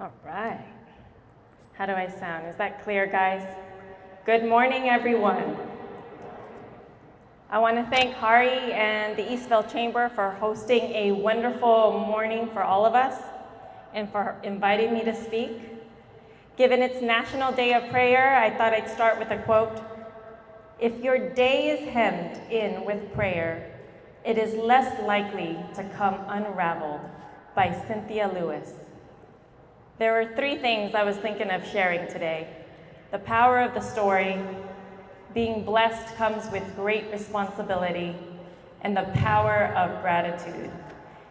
All right. How do I sound? Is that clear, guys? Good morning, everyone. I want to thank Hari and the Eastvale Chamber for hosting a wonderful morning for all of us and for inviting me to speak. Given it's National Day of Prayer, I thought I'd start with a quote. If your day is hemmed in with prayer, it is less likely to come unraveled, by Cynthia Lewis. There were three things I was thinking of sharing today. The power of the story, being blessed comes with great responsibility, and the power of gratitude.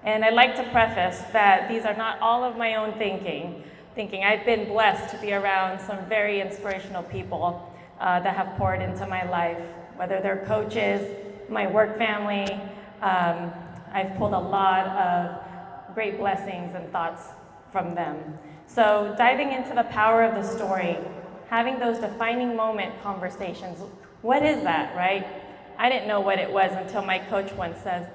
And I'd like to preface that these are not all of my own thinking. I've been blessed to be around some very inspirational people that have poured into my life, whether they're coaches, my work family. I've pulled a lot of great blessings and thoughts from them. So diving into the power of the story, having those defining moment conversations, what is that, right? I didn't know what it was until my coach once says,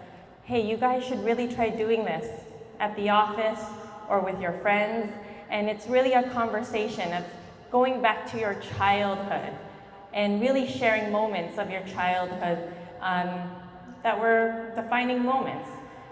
hey, you guys should really try doing this at the office or with your friends. And it's really a conversation of going back to your childhood and really sharing moments of your childhood that were defining moments.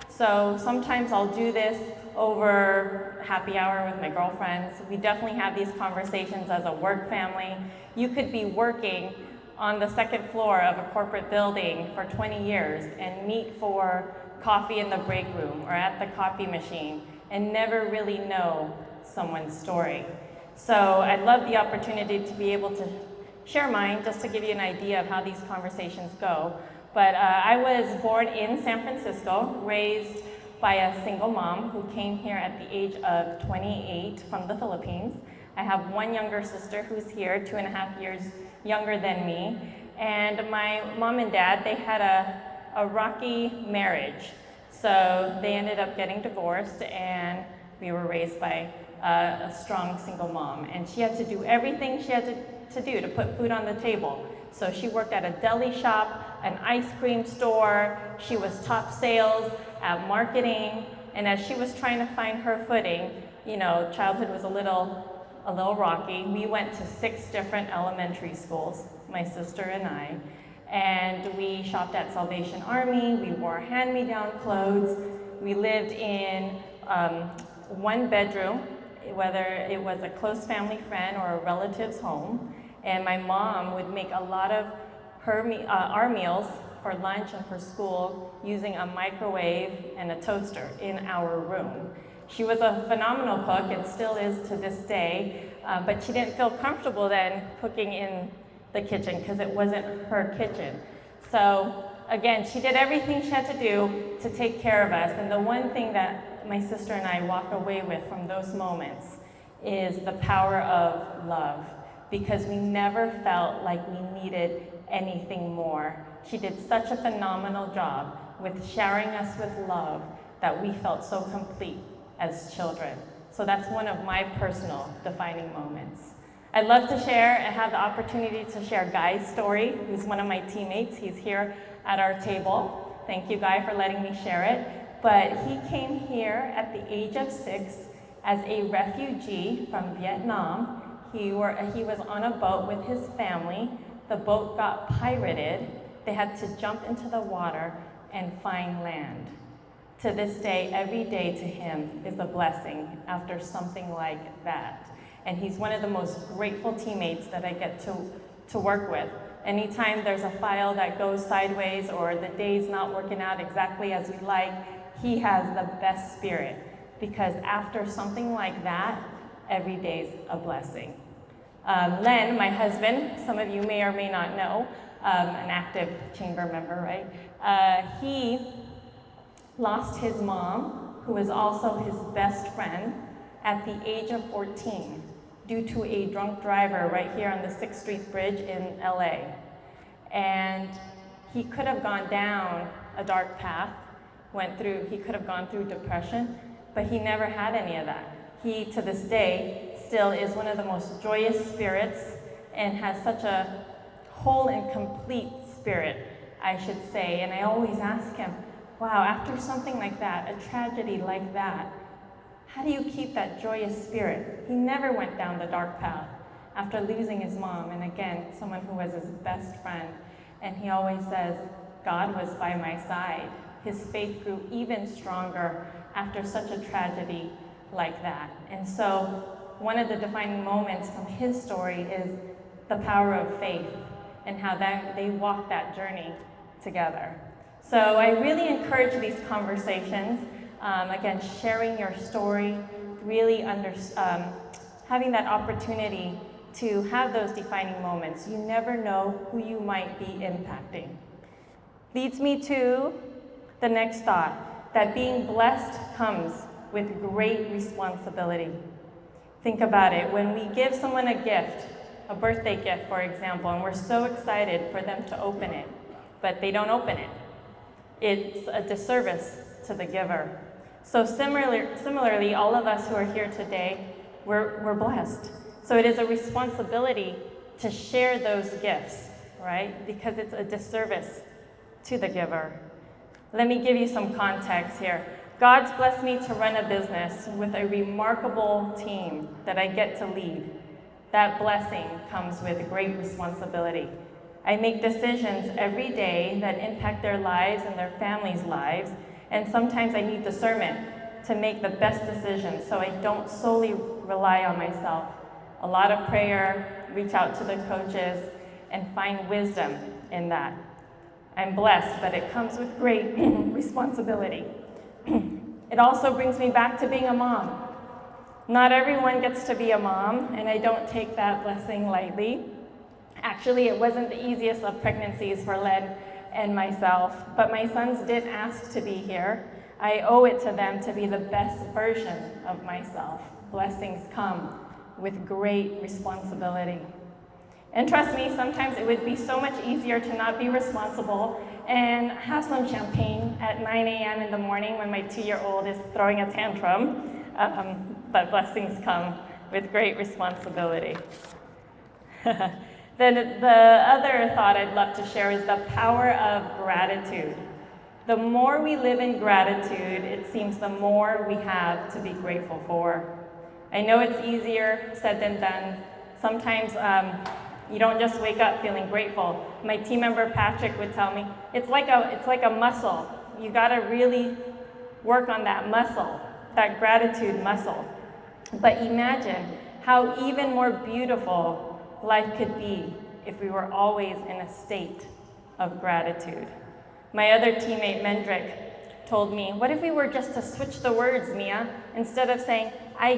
So sometimes I'll do this over happy hour with my girlfriends. We definitely have these conversations as a work family. You could be working on the second floor of a corporate building for 20 years and meet for coffee in the break room or at the coffee machine and never really know someone's story. So I'd love the opportunity to be able to share mine just to give you an idea of how these conversations go. But I was born in San Francisco, raised by a single mom who came here at the age of 28 from the Philippines. I have one younger sister who's here, 2.5 years younger than me. And my mom and dad, they had a rocky marriage. So they ended up getting divorced, and we were raised by a strong single mom. And she had to do everything she had to do to put food on the table. So she worked at a deli shop, an ice cream store. She was top sales at marketing. And as she was trying to find her footing, you know, childhood was a little rocky. We went to 6 different elementary schools, my sister and I. And we shopped at Salvation Army. We wore hand-me-down clothes. We lived in 1 bedroom, whether it was a close family friend or a relative's home. And my mom would make a lot of our meals for lunch and for school using a microwave and a toaster in our room. She was a phenomenal cook and still is to this day, but she didn't feel comfortable then cooking in the kitchen because it wasn't her kitchen. So again, she did everything she had to do to take care of us. And the one thing that my sister and I walk away with from those moments is the power of love, because we never felt like we needed anything more. She did such a phenomenal job with showering us with love that we felt so complete as children. So that's one of my personal defining moments. I'd love to share and have the opportunity to share Guy's story, who's one of my teammates. He's here at our table. Thank you, Guy, for letting me share it. But he came here at the age of 6 as a refugee from Vietnam. He was on a boat with his family. The boat got pirated. They had to jump into the water and find land. To this day, every day to him is a blessing after something like that. And he's one of the most grateful teammates that I get to work with. Anytime there's a file that goes sideways or the day's not working out exactly as we like, he has the best spirit, because after something like that, every day's a blessing. Len, my husband, some of you may or may not know, an active chamber member, right? He lost his mom, who was also his best friend, at the age of 14 due to a drunk driver right here on the 6th Street Bridge in LA. And he could have gone down a dark path, he could have gone through depression, but he never had any of that. He, to this day, still is one of the most joyous spirits and has such a whole and complete spirit, I should say. And I always ask him, wow, after something like that, a tragedy like that, How do you keep that joyous spirit? He never went down the dark path after losing his mom, and again, someone who was his best friend. And he always says, God was by my side. His faith grew even stronger after such a tragedy like that. And so one of the defining moments from his story is the power of faith and how they walk that journey together. So I really encourage these conversations. Again, sharing your story, really having that opportunity to have those defining moments. You never know who you might be impacting. Leads me to the next thought, that being blessed comes with great responsibility. Think about it. When we give someone a gift, a birthday gift, for example, and we're so excited for them to open it, but they don't open it, it's a disservice to the giver. So similarly, all of us who are here today, we're blessed. So it is a responsibility to share those gifts, right? Because it's a disservice to the giver. Let me give you some context here. God's blessed me to run a business with a remarkable team that I get to lead. That blessing comes with great responsibility. I make decisions every day that impact their lives and their families' lives, and sometimes I need discernment to make the best decisions so I don't solely rely on myself. A lot of prayer, reach out to the coaches, and find wisdom in that. I'm blessed, but it comes with great responsibility. It also brings me back to being a mom. Not everyone gets to be a mom, and I don't take that blessing lightly. Actually, it wasn't the easiest of pregnancies for Len and myself, but my sons did ask to be here. I owe it to them to be the best version of myself. Blessings come with great responsibility. And trust me, sometimes it would be so much easier to not be responsible and have some champagne at 9 a.m. in the morning when my 2-year-old is throwing a tantrum. But blessings come with great responsibility. Then the other thought I'd love to share is the power of gratitude. The more we live in gratitude, it seems the more we have to be grateful for. I know it's easier said than done. Sometimes you don't just wake up feeling grateful. My team member Patrick would tell me, it's like a muscle. You gotta really work on that muscle, that gratitude muscle. But imagine how even more beautiful life could be if we were always in a state of gratitude. My other teammate, Mendrick, told me, what if we were just to switch the words, Mia? Instead of saying, I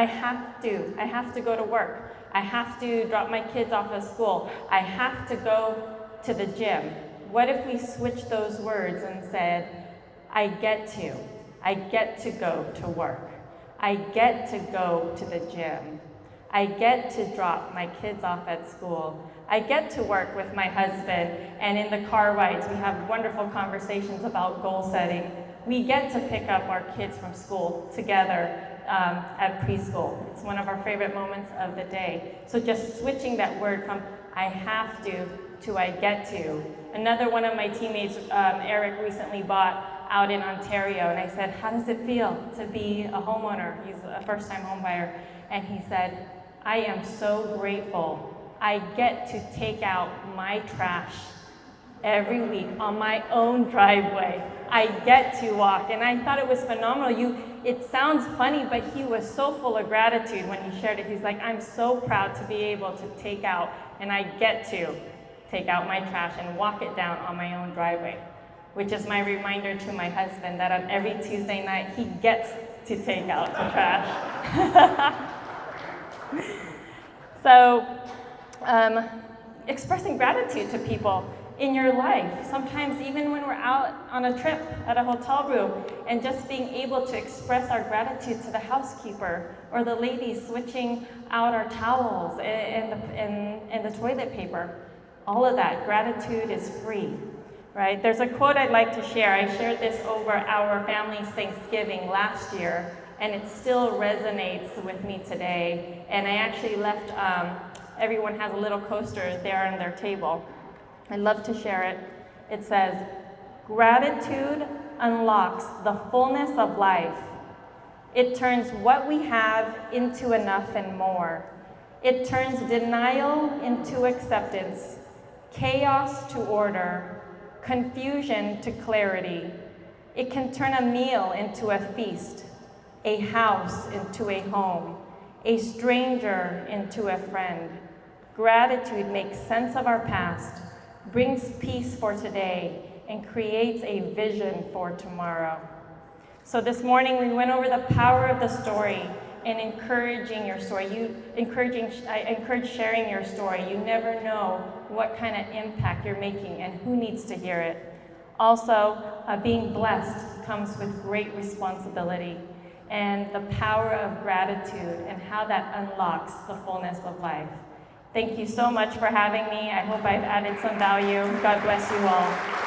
have to go to work. I have to drop my kids off at school. I have to go to the gym. What if we switched those words and said, I get to go to work. I get to go to the gym. I get to drop my kids off at school. I get to work with my husband, and in the car rides, we have wonderful conversations about goal setting. We get to pick up our kids from school together at preschool. It's one of our favorite moments of the day. So just switching that word from I have to I get to. Another one of my teammates, Eric, recently bought out in Ontario, and I said, how does it feel to be a homeowner? He's a first-time home buyer. And he said, I am so grateful. I get to take out my trash every week on my own driveway. I get to walk. And I thought it was phenomenal. It sounds funny, but he was so full of gratitude when he shared it. He's like, I'm so proud to be able to take out, and I get to take out my trash and walk it down on my own driveway, which is my reminder to my husband that on every Tuesday night, he gets to take out the trash. So, expressing gratitude to people in your life, sometimes even when we're out on a trip at a hotel room, and just being able to express our gratitude to the housekeeper or the ladies switching out our towels and the toilet paper. All of that, gratitude is free, right? There's a quote I'd like to share. I shared this over our family's Thanksgiving last year, and it still resonates with me today. And I actually left, everyone has a little coaster there on their table. I'd love to share it. It says, gratitude unlocks the fullness of life It turns what we have into enough and more. It turns denial into acceptance, chaos to order, confusion to clarity. It can turn a meal into a feast, a house into a home, a stranger into a friend. Gratitude makes sense of our past, brings peace for today, and creates a vision for tomorrow. So this morning we went over the power of the story and encouraging your story. I encourage sharing your story. You never know what kind of impact you're making and who needs to hear it. Also, being blessed comes with great responsibility, and the power of gratitude and how that unlocks the fullness of life. Thank you so much for having me. I hope I've added some value. God bless you all.